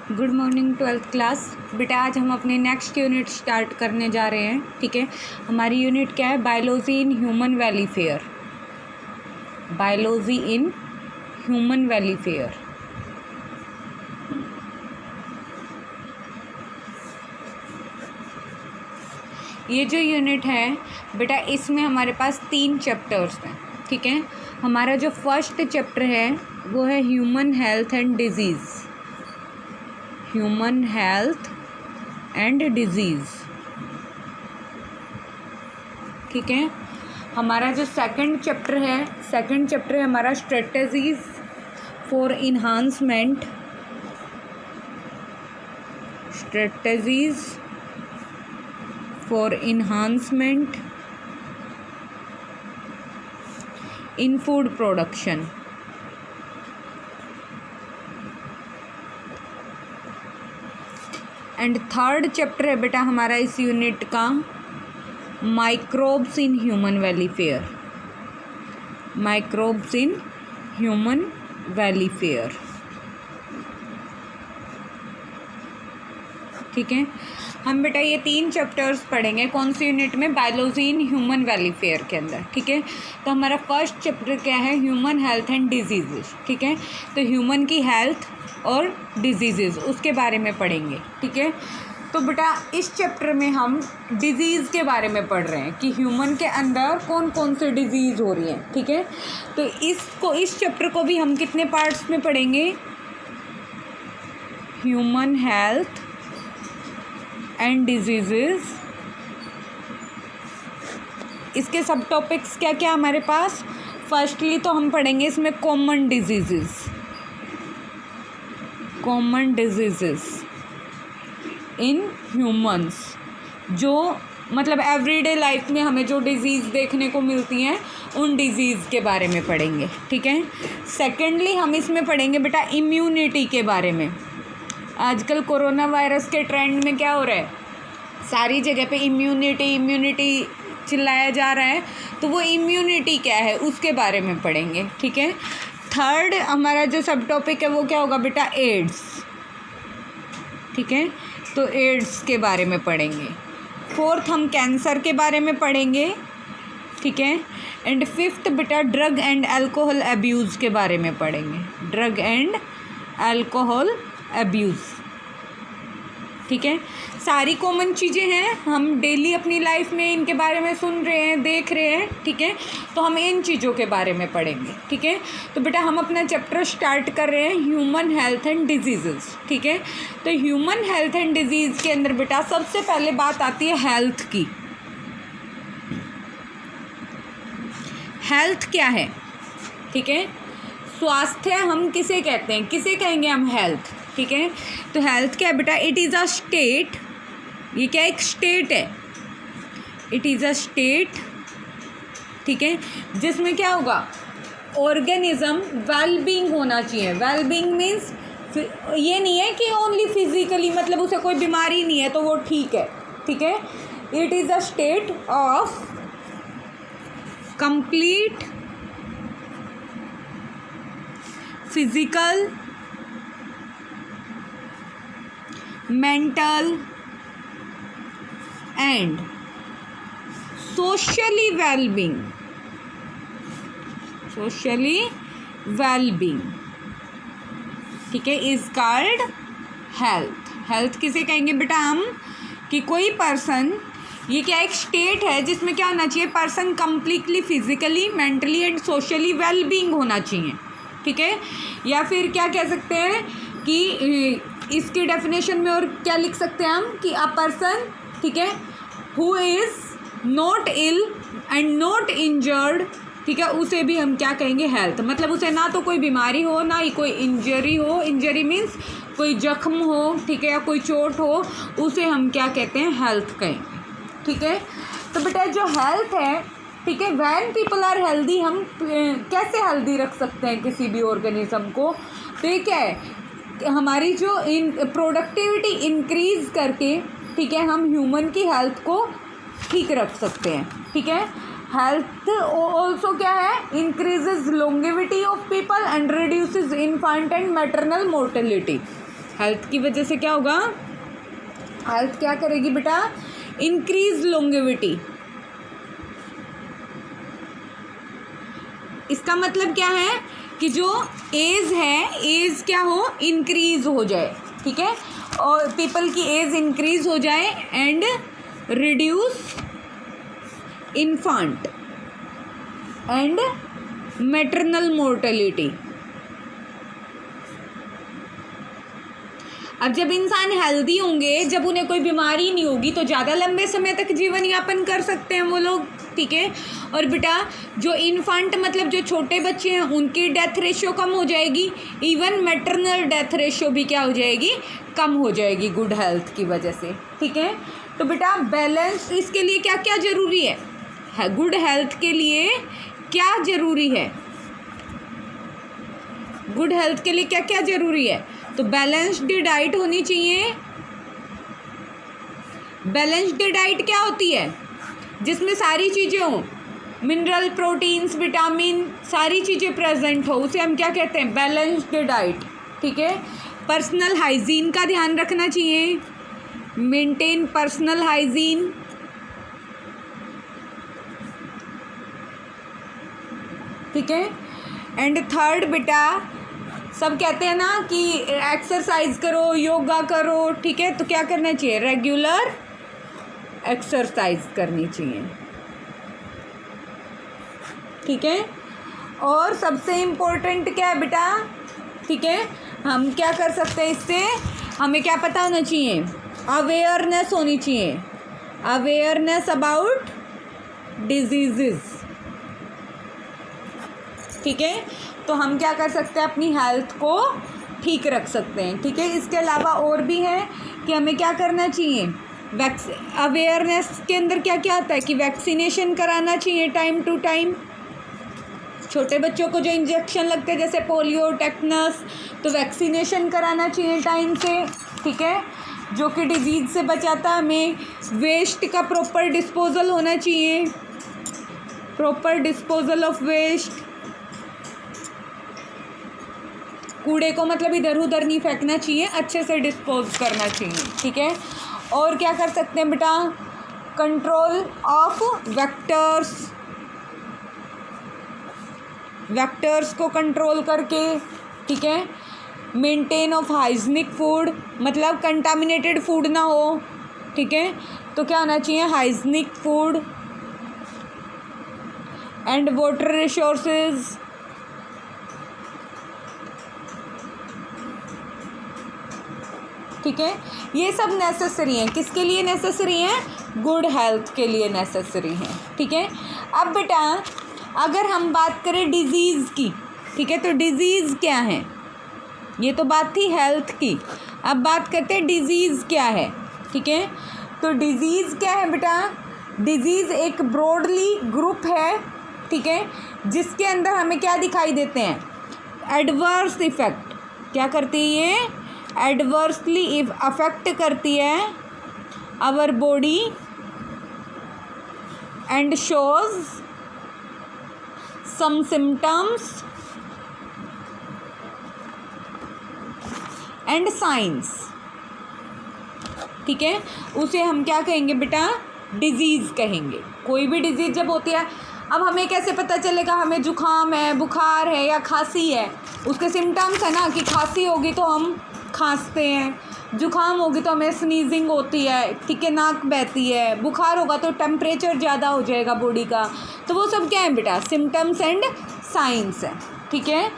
Good morning 12th class. बेटा आज हम अपने नेक्स्ट यूनिट स्टार्ट करने जा रहे हैं। ठीक है, हमारी यूनिट क्या है? Biology in human welfare. Biology in human welfare. ये जो यूनिट है बेटा, इसमें हमारे पास 3 चैप्टर्स हैं। ठीक है, हमारा जो फर्स्ट चैप्टर है वो है human health and disease. Human health and disease. ठीक है, हमारा जो सेकंड चैप्टर है हमारा strategies for enhancement. Strategies for enhancement in food production. And third chapter है बेटा हमारा इस यूनिट का microbes in human welfare. Microbes in human welfare. ठीक है, हम बेटा ये 3 चैप्टर्स पढ़ेंगे। कौन सी यूनिट में? बायोलॉजी इन ह्यूमन वेलफेयर के अंदर। ठीक है, तो हमारा फर्स्ट चैप्टर क्या है? Human health and disease. ठीक है, तो ह्यूमन की हेल्थ और डिजीज़ उसके बारे में पढ़ेंगे। ठीक है, तो बेटा इस चैप्टर में हम डिजीज़ के बारे में पढ़ रहे हैं कि ह्यूमन के अंदर कौन कौन से डिजीज़ हो रही हैं। ठीक है, तो इस चैप्टर को भी हम कितने पार्ट्स में पढ़ेंगे? Human health and disease. इसके सब टॉपिक्स क्या क्या हमारे पास? फर्स्टली तो हम पढ़ेंगे इसमें common disease. Common disease in humans, जो मतलब एवरीडे लाइफ में हमें जो डिज़ीज़ देखने को मिलती हैं उन डिज़ीज़ के बारे में पढ़ेंगे। ठीक है, सेकेंडली हम इसमें पढ़ेंगे बेटा इम्यूनिटी के बारे में। आजकल कोरोना वायरस के ट्रेंड में क्या हो रहा है? सारी जगह पे इम्यूनिटी चिल्लाया जा रहा है, तो वो इम्यूनिटी क्या है उसके बारे में पढ़ेंगे। ठीक है, थर्ड हमारा जो सब टॉपिक है वो क्या होगा बेटा? एड्स। ठीक है, तो एड्स के बारे में पढ़ेंगे। फोर्थ हम कैंसर के बारे में पढ़ेंगे। ठीक है, एंड फिफ्थ बेटा ड्रग एंड अल्कोहल अब्यूज़ के बारे में पढ़ेंगे। Drug and alcohol abuse. ठीक है, सारी कॉमन चीज़ें हैं, हम डेली अपनी लाइफ में इनके बारे में सुन रहे हैं, देख रहे हैं। ठीक है, तो हम इन चीज़ों के बारे में पढ़ेंगे। ठीक है, तो बेटा हम अपना चैप्टर स्टार्ट कर रहे हैं ह्यूमन हेल्थ एंड डिजीज़। ठीक है, तो ह्यूमन हेल्थ एंड डिजीज़ के अंदर बेटा सबसे पहले बात आती है हेल्थ की। हेल्थ क्या है? ठीक है, स्वास्थ्य हम किसे कहते हैं? किसे कहेंगे हम? हेल्थ। ठीक है, तो हेल्थ क्या है बेटा? It is a state. ये क्या? एक स्टेट है। It is a state. ठीक है, जिसमें क्या होगा? ऑर्गेनिज्म वेलबींग होना चाहिए। वेलबींग मीन्स ये नहीं है कि ओनली फिजिकली, मतलब उसे कोई बीमारी नहीं है तो वो ठीक है। ठीक है, it is a state of complete physical, mental and socially wellbeing. Socially wellbeing, ठीक है, इज कॉल्ड हेल्थ। हेल्थ किसे कहेंगे बेटा हम? कि कोई पर्सन, ये क्या? एक स्टेट है जिसमें क्या होना चाहिए? Person completely physically, mentally and socially wellbeing होना चाहिए। ठीक है, या फिर क्या कह सकते हैं कि इसकी डेफिनेशन में और क्या लिख सकते हैं हम? कि अ पर्सन, ठीक है, who is not ill and not injured. ठीक है, उसे भी हम क्या कहेंगे? हेल्थ। मतलब उसे ना तो कोई बीमारी हो, ना ही कोई इंजरी हो। इंजरी मीन्स कोई जख्म हो, ठीक है, या कोई चोट हो, उसे हम क्या कहते हैं? हेल्थ कहेंगे। ठीक है, तो बेटा जो हेल्थ है, ठीक है, व्हेन पीपल आर हेल्दी, हम कैसे हेल्दी रख सकते हैं किसी भी ऑर्गेनिज्म को? तो ये क्या है? हमारी जो प्रोडक्टिविटी इंक्रीज करके, ठीक है, हम ह्यूमन की हेल्थ को ठीक रख सकते हैं। ठीक है, हेल्थ ऑल्सो क्या है? Increases longevity of people and reduces infant and maternal mortality. Health की वजह से क्या होगा, हेल्थ क्या करेगी बेटा, इंक्रीज लॉन्गेविटी। इसका मतलब क्या है कि जो एज है, एज क्या हो, इंक्रीज हो जाए, ठीक है, और पीपल की एज इंक्रीज हो जाए and reduce infant and maternal mortality. अब जब इंसान हेल्दी होंगे, जब उन्हें कोई बीमारी नहीं होगी, तो ज़्यादा लंबे समय तक जीवन यापन कर सकते हैं वो लोग, ठीक है। और बेटा जो इन्फांट मतलब जो छोटे बच्चे हैं उनकी डेथ रेशियो कम हो जाएगी, इवन मैटरनल डेथ रेशियो भी क्या हो जाएगी, कम हो जाएगी गुड हेल्थ की वजह से, ठीक है। तो बेटा बैलेंस इसके लिए क्या क्या ज़रूरी है, गुड हेल्थ के लिए क्या ज़रूरी है, गुड हेल्थ के लिए क्या क्या ज़रूरी है, तो बैलेंस्ड डाइट होनी चाहिए। बैलेंस्ड डाइट क्या होती है, जिसमें सारी चीज़ें हों, मिनरल, प्रोटीन्स, विटामिन, सारी चीज़ें प्रेजेंट हो, उसे हम क्या कहते हैं, बैलेंस्ड डाइट, ठीक है। पर्सनल हाइजीन का ध्यान रखना चाहिए, मेंटेन पर्सनल हाइजीन, ठीक है। एंड थर्ड बेटा सब कहते हैं ना कि एक्सरसाइज करो, योगा करो, ठीक है, तो क्या करना चाहिए, रेगुलर एक्सरसाइज करनी चाहिए, ठीक है। और सबसे इम्पोर्टेंट क्या है बेटा, ठीक है, हम क्या कर सकते हैं इससे, हमें क्या पता होना चाहिए, अवेयरनेस होनी चाहिए, अवेयरनेस अबाउट डिजीज़, ठीक है। तो हम क्या कर सकते हैं, अपनी हेल्थ को ठीक रख सकते हैं, ठीक है। इसके अलावा और भी है कि हमें क्या करना चाहिए, अवेयरनेस के अंदर क्या क्या आता है कि वैक्सीनेशन कराना चाहिए टाइम टू टाइम। छोटे बच्चों को जो इंजेक्शन लगते हैं जैसे पोलियो, टेटनस, तो वैक्सीनेशन कराना चाहिए टाइम से, ठीक है, जो कि डिजीज़ से बचाता है हमें। वेस्ट का प्रॉपर डिस्पोजल होना चाहिए, प्रॉपर डिस्पोजल ऑफ वेस्ट, कूड़े को मतलब इधर उधर नहीं फेंकना चाहिए, अच्छे से डिस्पोज करना चाहिए, ठीक है। और क्या कर सकते हैं बेटा, कंट्रोल ऑफ वेक्टर्स, वेक्टर्स को कंट्रोल करके, ठीक है। मेंटेन ऑफ हाइजीनिक फूड, मतलब कंटामिनेटेड फूड ना हो, ठीक है, तो क्या होना चाहिए, hygienic food and water resources, ठीक है। ये सब नेसेसरी हैं, किसके लिए नेसेसरी हैं, गुड हेल्थ के लिए नेसेसरी हैं, ठीक है। अब बेटा अगर हम बात करें डिज़ीज़ की, ठीक है, तो डिज़ीज़ क्या है, ये तो बात थी हेल्थ की, अब बात करते हैं डिज़ीज़ क्या है, ठीक है। तो डिज़ीज़ क्या है बेटा, डिज़ीज़ एक ब्रॉडली ग्रुप है, ठीक है, जिसके अंदर हमें क्या दिखाई देते हैं, एडवर्स इफ़ेक्ट, क्या करती है ये, एडवर्सली अफेक्ट करती है our body and shows some symptoms and signs, ठीक है, उसे हम क्या कहेंगे बेटा, डिजीज़ कहेंगे। कोई भी डिजीज़ जब होती है, अब हमें कैसे पता चलेगा हमें जुकाम है, बुखार है या खांसी है, उसके सिम्टम्स है ना, कि खांसी होगी तो हम खांसते हैं, जुकाम होगी तो हमें स्नीजिंग होती है, ठीक है, नाक बहती है, बुखार होगा तो टेम्परेचर ज़्यादा हो जाएगा बॉडी का, तो वो सब क्या है बेटा, सिम्टम्स एंड साइंस है, ठीक है।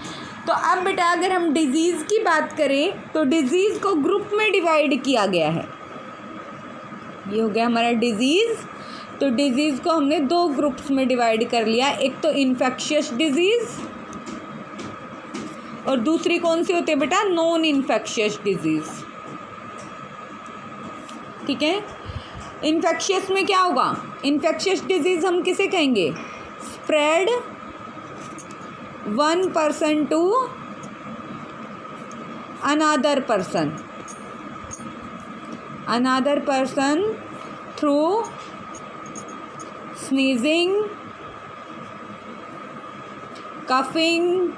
तो अब बेटा अगर हम डिज़ीज़ की बात करें तो डिज़ीज़ को ग्रुप में डिवाइड किया गया है, ये हो गया हमारा डिज़ीज़। तो डिज़ीज़ को हमने दो ग्रुप्स में डिवाइड कर लिया, एक तो इन्फेक्शियस डिज़ीज़ और दूसरी कौन सी होती है बेटा, नॉन इन्फेक्शियस डिजीज़, ठीक है। इन्फेक्शियस में क्या होगा, इन्फेक्शियस डिजीज़ हम किसे कहेंगे, spread one person to another person through sneezing, coughing,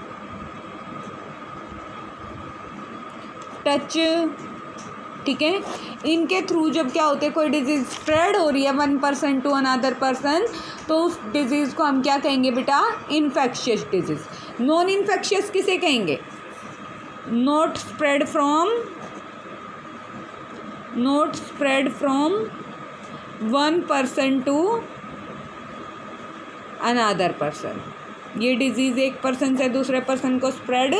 touch, ठीक है। इनके थ्रू जब क्या होते हैं, कोई डिजीज़ स्प्रेड हो रही है one person to another person, तो उस डिजीज़ को हम क्या कहेंगे बेटा, इन्फेक्शियस डिजीज़। नॉन इन्फेक्शियस किसे कहेंगे, not spread from one person to another person. ये डिजीज़ एक पर्सन से दूसरे पर्सन को स्प्रेड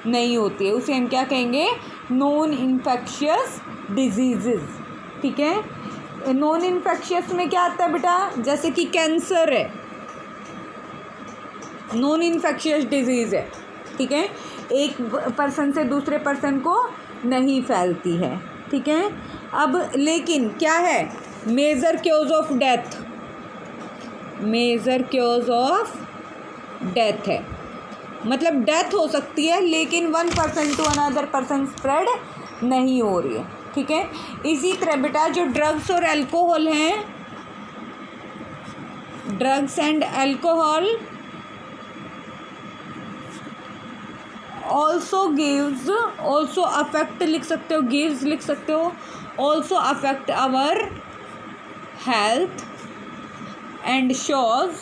नहीं होती है, उसे हम क्या कहेंगे, नॉन इन्फेक्शियस डिजीज़, ठीक है। नॉन इन्फेक्शियस में क्या आता है बेटा, जैसे कि कैंसर है, नॉन इन्फेक्शियस डिजीज़ है, ठीक है, एक पर्सन से दूसरे पर्सन को नहीं फैलती है, ठीक है। अब लेकिन क्या है, मेजर कॉज ऑफ डेथ है, मतलब डेथ हो सकती है लेकिन one person to another person spread नहीं हो रही है, ठीक है। इसी तरह बेटा जो ड्रग्स और अल्कोहल हैं, drugs and alcohol also affect लिख सकते हो, गिव्स लिख सकते हो, also affect our health and shows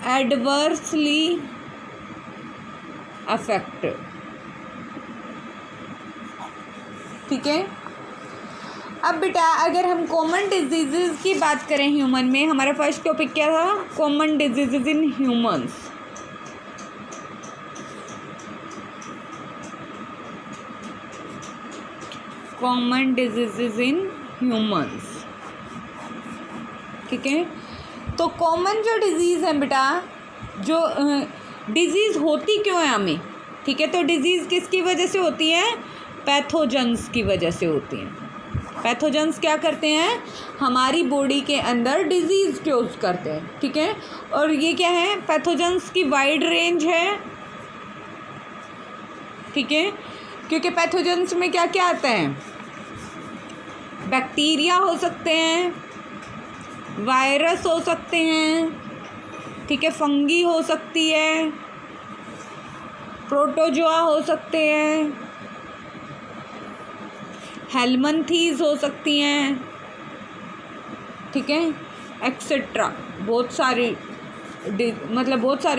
adversely affect, ठीक है। अब बेटा अगर हम कॉमन डिजीज़ की बात करें ह्यूमन में, हमारा फर्स्ट टॉपिक क्या था, common disease in humans. Common disease in humans, ठीक है। तो कॉमन जो डिजीज़ है बेटा, जो डिजीज़ होती क्यों है हमें, ठीक है, तो डिजीज़ किसकी वजह से होती है, पैथोजेंस की वजह से होती हैं। पैथोजेंस क्या करते हैं, हमारी बॉडी के अंदर डिजीज़ क्योज करते हैं, ठीक है। और ये क्या है, पैथोजेंस की वाइड रेंज है, ठीक है, क्योंकि पैथोजेंस में क्या क्या आता है, बैक्टीरिया हो सकते हैं, वायरस हो सकते हैं, ठीक है, फंगी हो सकती है, प्रोटोजोआ हो सकते हैं, हेलमंथीज हो सकती हैं, ठीक है, एक्सेट्रा। बहुत सारे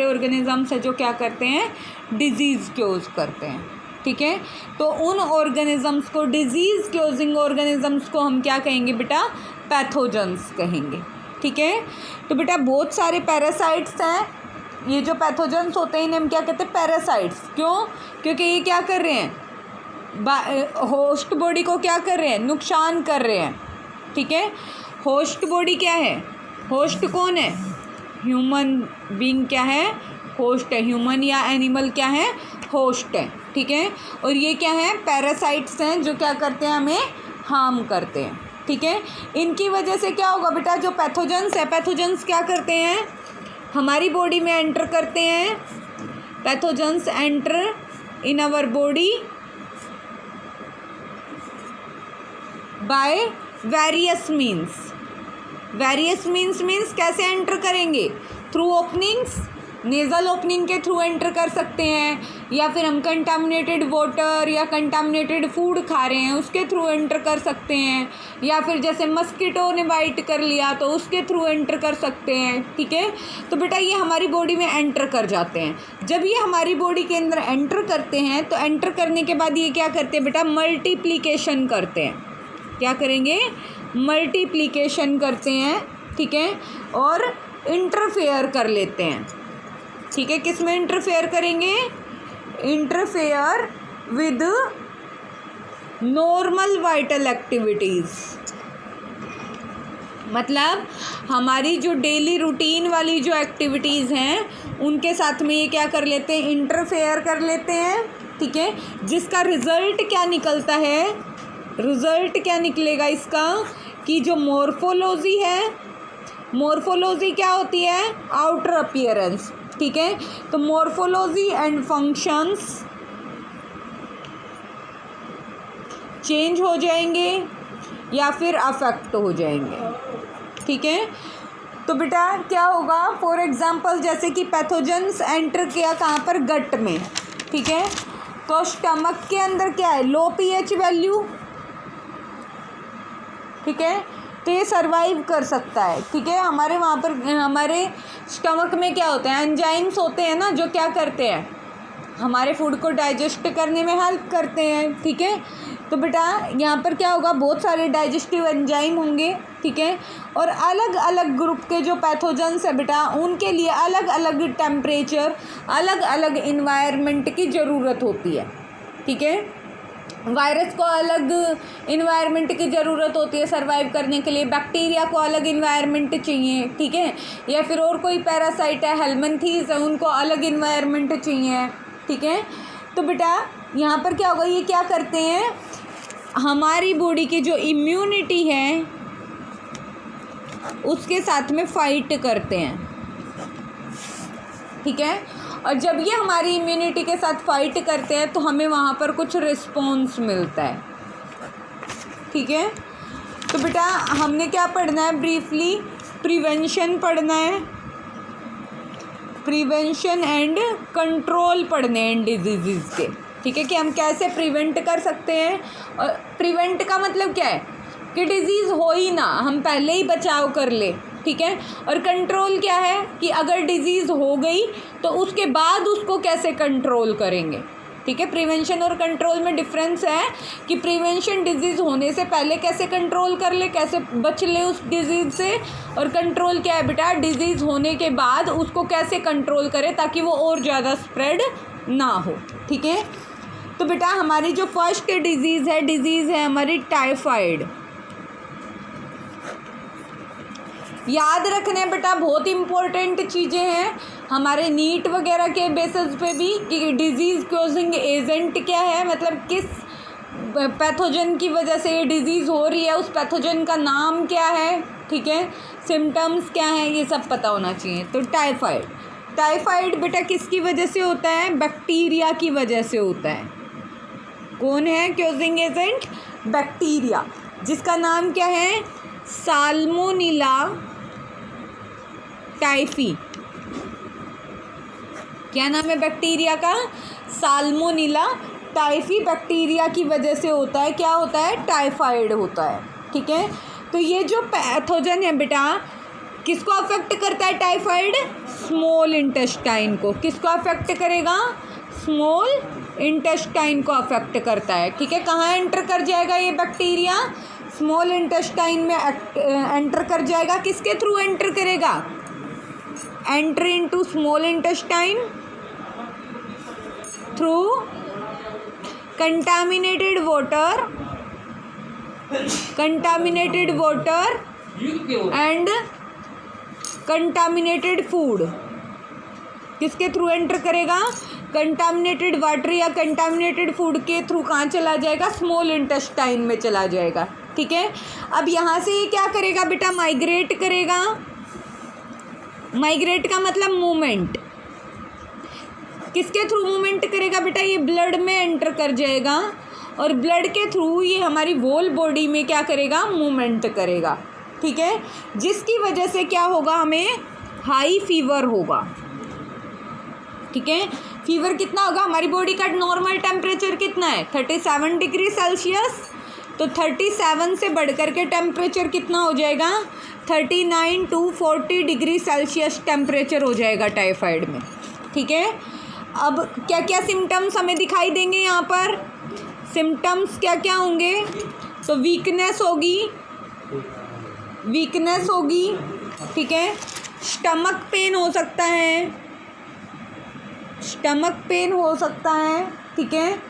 ऑर्गेनिजम्स है जो क्या करते हैं, डिजीज़ क्योज करते हैं, ठीक है। तो उन ऑर्गेनिजम्स को, डिजीज़ क्योजिंग ऑर्गेनिजम्स को हम क्या कहेंगे बेटा, पैथोजेंस कहेंगे, ठीक है। तो बेटा बहुत सारे पैरासाइट्स हैं, ये जो पैथोजेंस होते हैं इन्हें हम क्या कहते हैं, पैरासाइट्स। क्यों, क्योंकि ये क्या कर रहे हैं, होस्ट बॉडी को क्या कर रहे हैं, नुकसान कर रहे हैं, ठीक है। होस्ट बॉडी क्या है, होस्ट कौन है, ह्यूमन बीइंग क्या है, होस्ट है, ह्यूमन या एनिमल क्या है, होस्ट है, ठीक है। और ये क्या है, पैरासाइट्स हैं जो क्या करते हैं, हमें हार्म करते हैं, ठीक है। इनकी वजह से क्या होगा बेटा, जो पैथोजेंस है, पैथोजेंस क्या करते हैं, हमारी बॉडी में एंटर करते हैं, pathogens enter in our body by various means कैसे एंटर करेंगे, थ्रू ओपनिंग्स, नेज़ल ओपनिंग के थ्रू एंटर कर सकते हैं, या फिर हम कंटामिनेटेड वाटर या कंटामिनेटेड फूड खा रहे हैं उसके थ्रू एंटर कर सकते हैं, या फिर जैसे मस्कीटो ने बाइट कर लिया तो उसके थ्रू एंटर कर सकते हैं, ठीक है। तो बेटा ये हमारी बॉडी में एंटर कर जाते हैं। जब ये हमारी बॉडी के अंदर एंटर करते हैं तो एंटर करने के बाद ये क्या करते हैं बेटा, मल्टीप्लिकेशन करते हैं। क्या करेंगे, मल्टीप्लिकेशन करते हैं, ठीक है, और इंटरफेयर कर लेते हैं, ठीक है। किस में इंटरफेयर करेंगे, interfere with normal vital activities, मतलब हमारी जो डेली रूटीन वाली जो एक्टिविटीज़ हैं उनके साथ में ये क्या कर लेते हैं, इंटरफेयर कर लेते हैं, ठीक है। जिसका रिज़ल्ट क्या निकलता है, रिज़ल्ट क्या निकलेगा इसका, कि जो मॉर्फोलॉजी है, मॉर्फोलॉजी क्या होती है, आउटर अपीयरेंस, ठीक है। तो मॉर्फोलॉजी एंड फंक्शंस चेंज हो जाएंगे या फिर अफेक्ट हो जाएंगे, ठीक है। तो बेटा क्या होगा, फॉर एग्जांपल जैसे कि पैथोजेंस एंटर किया कहाँ पर, गट में, ठीक है। तो स्टमक के अंदर क्या है, लो पीएच वैल्यू, ठीक है, तो ये सरवाइव कर सकता है, ठीक है। हमारे वहाँ पर हमारे स्टमक में क्या होते हैं, एंजाइम्स होते हैं ना, जो क्या करते हैं, हमारे फूड को डाइजेस्ट करने में हेल्प करते हैं, ठीक है। तो बेटा यहाँ पर क्या होगा, बहुत सारे डाइजेस्टिव एंजाइम होंगे, ठीक है। और अलग अलग ग्रुप के जो पैथोजेंस है बेटा, उनके लिए अलग अलग टेम्परेचर, अलग अलग इन्वायरमेंट की ज़रूरत होती है, ठीक है। वायरस को अलग इन्वायरमेंट की ज़रूरत होती है सर्वाइव करने के लिए, बैक्टीरिया को अलग इन्वायरमेंट चाहिए, ठीक है। या फिर और कोई पैरासाइट है, हेलमिंथीज है, उनको अलग इन्वायरमेंट चाहिए, ठीक है। तो बेटा यहाँ पर क्या होगा, ये क्या करते हैं, हमारी बॉडी की जो इम्यूनिटी है उसके साथ में फाइट करते हैं, ठीक है। और जब ये हमारी इम्यूनिटी के साथ फाइट करते हैं तो हमें वहाँ पर कुछ रिस्पॉन्स मिलता है, ठीक है। तो बेटा हमने क्या पढ़ना है, ब्रीफली प्रिवेंशन पढ़ना है, प्रिवेंशन एंड कंट्रोल पढ़ने हैं डिजीज़ के, ठीक है, कि हम कैसे प्रिवेंट कर सकते हैं। और प्रिवेंट का मतलब क्या है कि डिज़ीज़ हो ही ना, हम पहले ही बचाव कर ले, ठीक है। और कंट्रोल क्या है कि अगर डिज़ीज़ हो गई तो उसके बाद उसको कैसे कंट्रोल करेंगे, ठीक है। प्रिवेंशन और कंट्रोल में डिफरेंस है कि प्रिवेंशन डिज़ीज़ होने से पहले कैसे कंट्रोल कर ले, कैसे बच ले उस डिज़ीज़ से, और कंट्रोल क्या है बेटा, डिज़ीज़ होने के बाद उसको कैसे कंट्रोल करे ताकि वो और ज़्यादा स्प्रेड ना हो, ठीक है। तो बेटा हमारी जो फर्स्ट डिज़ीज़ है हमारी टाइफाइड। याद रखने बेटा बहुत इम्पोर्टेंट चीज़ें हैं हमारे नीट वगैरह के बेसिस पे भी कि डिज़ीज़ कॉजिंग एजेंट क्या है, मतलब किस पैथोजन की वजह से ये डिज़ीज़ हो रही है, उस पैथोजन का नाम क्या है, ठीक है, सिम्टम्स क्या हैं, ये सब पता होना चाहिए। तो टाइफाइड बेटा किसकी वजह से होता है, बैक्टीरिया की वजह से होता है। कौन है कॉजिंग एजेंट, बैक्टीरिया, जिसका नाम क्या है, साल्मोनेला टाइफी। क्या नाम है बैक्टीरिया का, साल्मोनेला टाइफी बैक्टीरिया की वजह से होता है, क्या होता है, टाइफाइड होता है, ठीक है। तो ये जो पैथोजन है बेटा किसको अफेक्ट करता है, टाइफाइड स्मॉल इंटेस्टाइन को, किसको अफेक्ट करेगा, स्मॉल इंटेस्टाइन को अफेक्ट करता है, ठीक है। कहाँ एंटर कर जाएगा ये बैक्टीरिया, स्मॉल इंटेस्टाइन में एंटर कर जाएगा, किसके थ्रू एंटर करेगा, enter into small intestine through contaminated water and contaminated food. किसके थ्रू एंटर करेगा, कंटामिनेटेड वाटर या कंटामिनेटेड फूड के थ्रू कहाँ चला जाएगा, स्मॉल इंटेस्टाइन में चला जाएगा, ठीक है। अब यहाँ से ये क्या करेगा बेटा, माइग्रेट करेगा। माइग्रेट का मतलब मूवमेंट, किसके थ्रू मूवमेंट करेगा बेटा, ये ब्लड में एंटर कर जाएगा और ब्लड के थ्रू ये हमारी होल बॉडी में क्या करेगा, मूवमेंट करेगा, ठीक है। जिसकी वजह से क्या होगा, हमें हाई फीवर होगा, ठीक है। फीवर कितना होगा, हमारी बॉडी का नॉर्मल टेम्परेचर कितना है 37 डिग्री सेल्सियस, तो 37 से बढ़ कर के टेम्परेचर कितना हो जाएगा 39 to 40 डिग्री सेल्सियस टेम्परेचर हो जाएगा टाइफाइड में, ठीक है। अब क्या क्या सिम्टम्स हमें दिखाई देंगे, यहाँ पर सिम्टम्स क्या क्या होंगे, तो वीकनेस होगी, ठीक है। स्टमक पेन हो सकता है, ठीक है।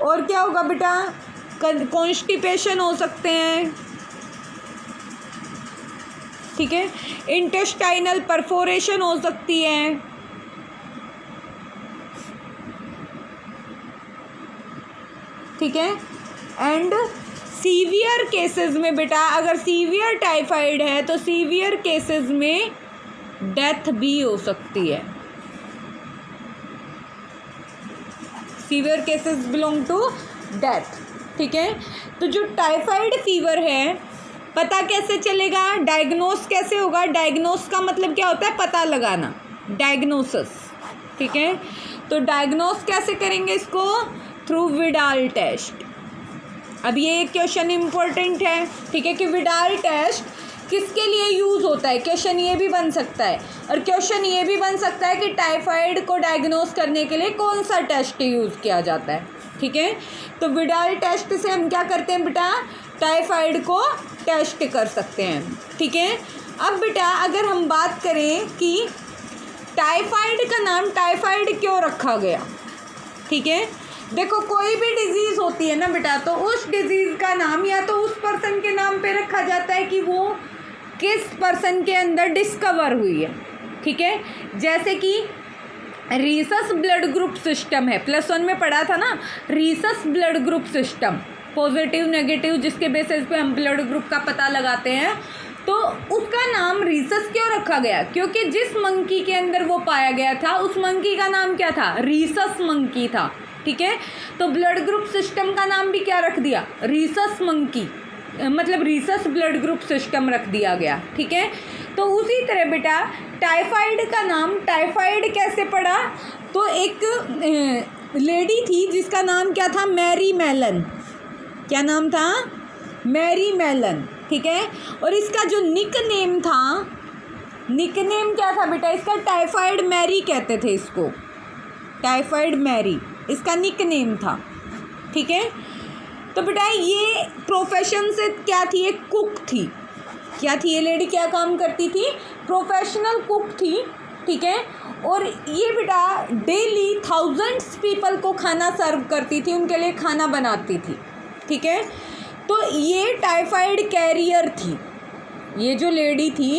और क्या होगा बेटा, कॉन्स्टिपेशन हो सकते हैं, ठीक है। इंटेस्टाइनल परफोरेशन हो सकती है, ठीक है। एंड सीवियर केसेस में बेटा, अगर सीवियर टाइफाइड है तो सीवियर केसेस में डेथ भी हो सकती है। Severe cases belong to death, ठीक है। तो जो टाइफाइड फीवर है पता कैसे चलेगा, डायग्नोस कैसे होगा, डायग्नोस का मतलब क्या होता है, पता लगाना, डायग्नोसिस, ठीक है। तो डायग्नोस कैसे करेंगे इसको? Through Widal test. अब ये एक क्वेश्चन इम्पोर्टेंट है, ठीक है, कि विडाल टेस्ट किसके लिए यूज़ होता है? क्वेश्चन ये भी बन सकता है, और क्वेश्चन ये भी बन सकता है कि टाइफाइड को डायग्नोस करने के लिए कौन सा टेस्ट यूज़ किया जाता है, ठीक है। तो विडाल टेस्ट से हम क्या करते हैं बेटा? टाइफाइड को टेस्ट कर सकते हैं, ठीक है। अब बेटा अगर हम बात करें कि टाइफाइड का नाम टाइफाइड क्यों रखा गया, ठीक है। देखो कोई भी डिजीज़ होती है ना बेटा, तो उस डिजीज़ का नाम या तो उस पर्सन के नाम पे रखा जाता है कि वो किस पर्सन के अंदर डिस्कवर हुई है, ठीक है। जैसे कि रीसस ब्लड ग्रुप सिस्टम है, +1 में पढ़ा था ना, Rhesus blood group system, positive negative जिसके बेसिस पे हम ब्लड ग्रुप का पता लगाते हैं। तो उसका नाम रीसस क्यों रखा गया? क्योंकि जिस मंकी के अंदर वो पाया गया था उस मंकी का नाम क्या था? रीसस मंकी था, ठीक है। तो ब्लड ग्रुप सिस्टम का नाम भी क्या रख दिया? रीसस मंकी, मतलब रीसस ब्लड ग्रुप सिस्टम रख दिया गया, ठीक है। तो उसी तरह बेटा टाइफाइड का नाम टाइफाइड कैसे पड़ा? तो एक लेडी थी जिसका नाम क्या था? Mary Mallon. क्या नाम था? मैरी मेलन, ठीक है। और इसका जो निक नेम था, निक नेम क्या था बेटा इसका? टाइफाइड मैरी कहते थे इसको, टाइफाइड मैरी इसका निक नेम था, ठीक है। तो बेटा ये प्रोफेशन से क्या थी? एक कुक थी। क्या थी ये लेडी? क्या काम करती थी? प्रोफेशनल कुक थी, ठीक है। और ये बेटा डेली थाउजेंड्स पीपल को खाना सर्व करती थी, उनके लिए खाना बनाती थी, ठीक है। तो ये टाइफाइड कैरियर थी, ये जो लेडी थी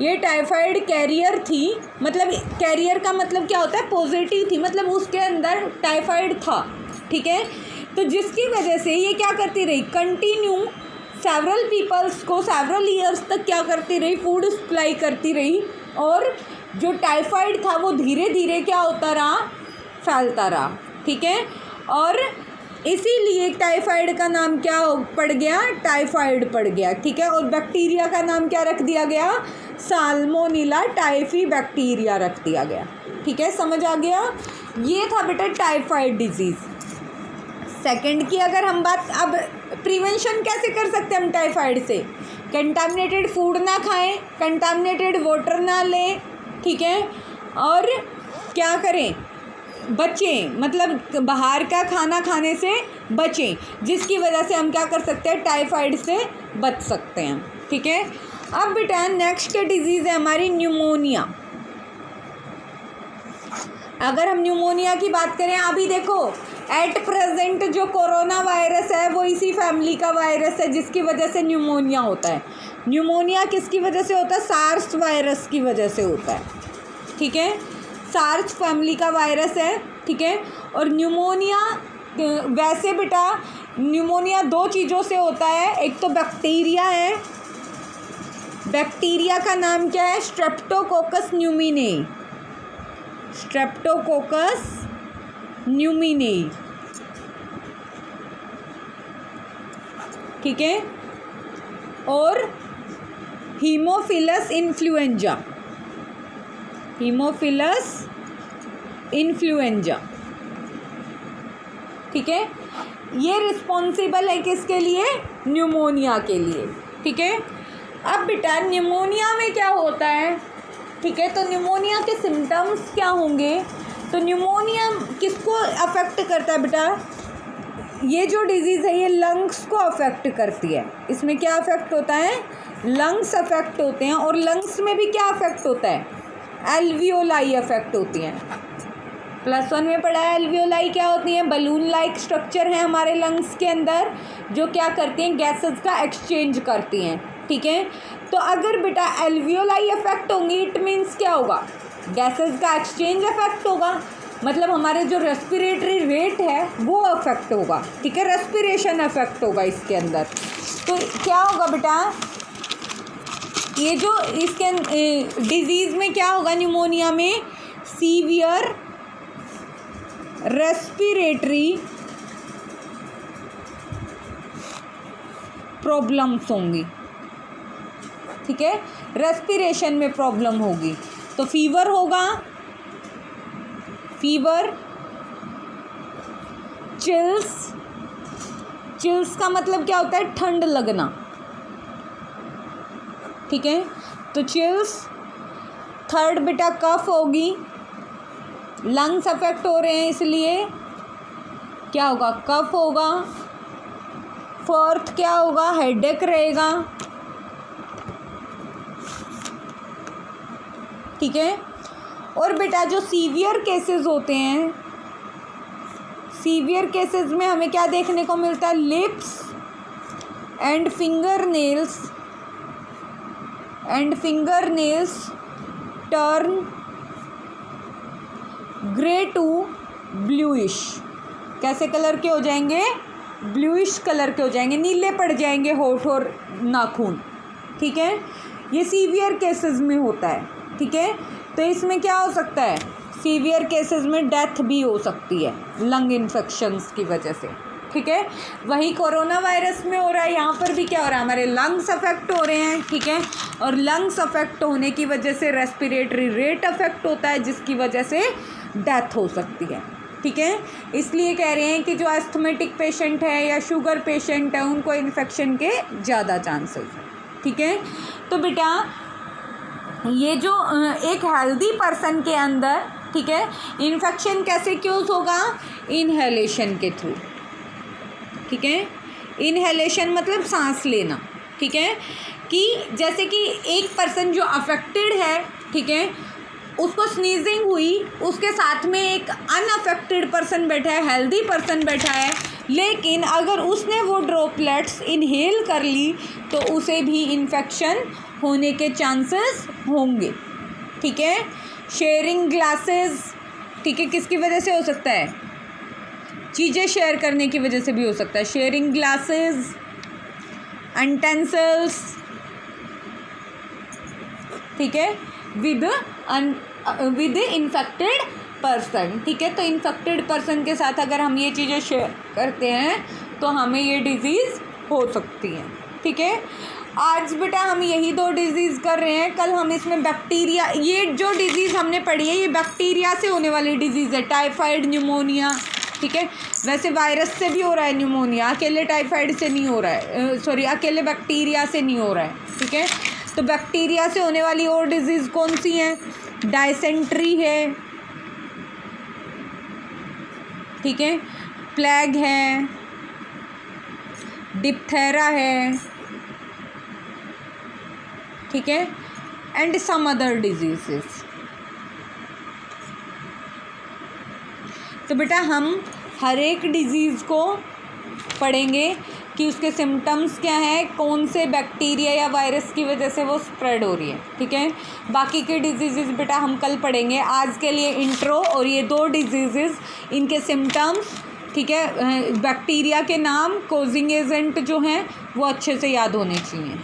ये टाइफाइड कैरियर थी। मतलब कैरियर का मतलब क्या होता है? पॉजिटिव थी, मतलब उसके अंदर टाइफाइड था, ठीक है। तो जिसकी वजह से ये क्या करती रही? कंटिन्यू सेवरल पीपल्स को सेवरल ईयर्स तक क्या करती रही? फूड सप्लाई करती रही, और जो टाइफाइड था वो धीरे धीरे क्या होता रहा? फैलता रहा, ठीक है। और इसीलिए टाइफाइड का नाम क्या पड़ गया? टाइफाइड पड़ गया, ठीक है। और बैक्टीरिया का नाम क्या रख दिया गया? साल्मोनेला टाइफी बैक्टीरिया रख दिया गया, ठीक है। समझ आ गया? ये था बेटा टाइफाइड डिजीज़। सेकंड की अगर हम बात, अब प्रिवेंशन कैसे कर सकते हैं हम टाइफाइड से? कंटामिनेटेड फूड ना खाएं, कंटामिनेटेड वाटर ना लें, ठीक है। और क्या करें? बचें, मतलब बाहर का खाना खाने से बचें, जिसकी वजह से हम क्या कर सकते हैं? टाइफाइड से बच सकते हैं, ठीक है। अब बेटा नेक्स्ट डिजीज़ है हमारी न्यूमोनिया। अगर हम न्यूमोनिया की बात करें, अभी देखो एट प्रेजेंट जो कोरोना वायरस है वो इसी फैमिली का वायरस है जिसकी वजह से न्यूमोनिया होता है। न्यूमोनिया किसकी वजह से होता है? सार्स वायरस की वजह से होता है, ठीक है। सार्स फैमिली का वायरस है, ठीक है। और न्यूमोनिया वैसे बेटा न्यूमोनिया 2 चीज़ों से होता है, एक तो बैक्टीरिया है, बैक्टीरिया का नाम क्या है? स्ट्रेप्टोकोकस न्यूमिनेई, स्ट्रेप्टोकोकस न्यूमिनेई, ठीक है। और हीमोफिलस इन्फ्लुएंजा, हीमोफिलस इन्फ्लुएंजा, ठीक है। ये रिस्पॉन्सिबल है किसके लिए? न्यूमोनिया के लिए, ठीक है। अब बेटा न्यूमोनिया में क्या होता है, ठीक है। तो न्यूमोनिया के सिम्टम्स क्या होंगे? तो न्यूमोनिया किसको अफेक्ट करता है बेटा? ये जो डिजीज़ है ये लंग्स को अफेक्ट करती है। इसमें क्या अफेक्ट होता है? लंग्स अफेक्ट होते हैं। और लंग्स में भी क्या अफेक्ट होता है? एल्वियोलाई अफेक्ट होती हैं। +1 में पढ़ा है एल्वियोलाई क्या होती हैं? बलून लाइक स्ट्रक्चर है हमारे लंग्स के अंदर जो क्या करती हैं? गैसेस का एक्सचेंज करती हैं, ठीक है। तो अगर बेटा एल्वियोलाई अफेक्ट होंगी इट मीन्स क्या होगा? गैसेस का एक्सचेंज अफेक्ट होगा, मतलब हमारे जो रेस्पिरेटरी रेट है वो अफेक्ट होगा, ठीक है। रेस्पिरेशन अफेक्ट होगा इसके अंदर। तो क्या होगा बेटा? ये जो इसके डिजीज़ में क्या होगा? न्यूमोनिया में सीवियर रेस्पिरेटरी प्रॉब्लम्स होंगी, ठीक है। रेस्पिरेशन में प्रॉब्लम होगी। तो फीवर होगा, फीवर चिल्स, चिल्स का मतलब क्या होता है, ठंड लगना, ठीक है, तो चिल्स। थर्ड बेटा कफ होगी, लंग्स अफेक्ट हो रहे हैं इसलिए क्या होगा, कफ होगा। फोर्थ क्या होगा, हेडेक रहेगा, ठीक है। और बेटा जो सीवियर केसेस होते हैं, सीवियर केसेस में हमें क्या देखने को मिलता है, lips and fingernails turn grey to bluish, कैसे कलर के हो जाएंगे, ब्लूइश कलर के हो जाएंगे, नीले पड़ जाएंगे होठ और नाखून, ठीक है। ये सीवियर केसेस में होता है, ठीक है। तो इसमें क्या हो सकता है, सीवियर केसेस में डेथ भी हो सकती है लंग इन्फेक्शंस की वजह से, ठीक है। वही कोरोना वायरस में हो रहा है, यहाँ पर भी क्या हो रहा है, हमारे लंग्स अफेक्ट हो रहे हैं, ठीक है। और लंग्स अफेक्ट होने की वजह से रेस्पिरेटरी रेट अफेक्ट होता है, जिसकी वजह से डेथ हो सकती है, ठीक है। इसलिए कह रहे हैं कि जो एस्थमेटिक पेशेंट है या शुगर पेशेंट है उनको इन्फेक्शन के ज़्यादा चांसेस हैं, ठीक है। तो बेटा ये जो एक हेल्दी पर्सन के अंदर, ठीक है, इन्फेक्शन कैसे क्यूज होगा, इनहेलेशन के थ्रू, ठीक है। इनहेलेशन मतलब सांस लेना, ठीक है, कि जैसे कि एक पर्सन जो अफेक्टेड है, ठीक है, उसको स्नीजिंग हुई, उसके साथ में एक अनअफेक्टेड पर्सन बैठा है, हेल्दी पर्सन बैठा है, लेकिन अगर उसने वो ड्रॉपलेट्स इनहेल कर ली तो उसे भी इन्फेक्शन होने के चांसेस होंगे, ठीक है। शेयरिंग ग्लासेस, ठीक है, किसकी वजह से हो सकता है, चीज़ें शेयर करने की वजह से भी हो सकता है, शेयरिंग ग्लासेस, यूटेंसिल्स, ठीक है, विद इन्फेक्टेड पर्सन, ठीक है। तो इन्फेक्टेड पर्सन के साथ अगर हम ये चीज़ें शेयर करते हैं तो हमें ये डिजीज़ हो सकती है, ठीक है। आज बेटा हम यही 2 डिजीज़ कर रहे हैं, कल हम इसमें बैक्टीरिया, ये जो डिजीज़ हमने पढ़ी है ये बैक्टीरिया से होने वाली डिजीज़ है, टाइफाइड, न्यूमोनिया, ठीक है। वैसे वायरस से भी हो रहा है न्यूमोनिया, अकेले टाइफाइड से नहीं हो रहा है, सॉरी अकेले बैक्टीरिया से नहीं हो रहा है, ठीक है। तो बैक्टीरिया से होने वाली और डिजीज़ कौन सी हैं, डायसेंट्री है, ठीक है, प्लेग है, डिप्थेरा है, ठीक है, एंड सम अदर डिजीजेस। तो बेटा हम हर एक डिजीज़ को पढ़ेंगे कि उसके सिम्टम्स क्या हैं, कौन से बैक्टीरिया या वायरस की वजह से वो स्प्रेड हो रही है, ठीक है। बाकी के डिजीज़ बेटा हम कल पढ़ेंगे। आज के लिए इंट्रो और ये 2 डिजीज़, इनके सिम्टम्स, ठीक है, बैक्टीरिया के नाम, कोजिंग एजेंट जो हैं वो अच्छे से याद होने चाहिए।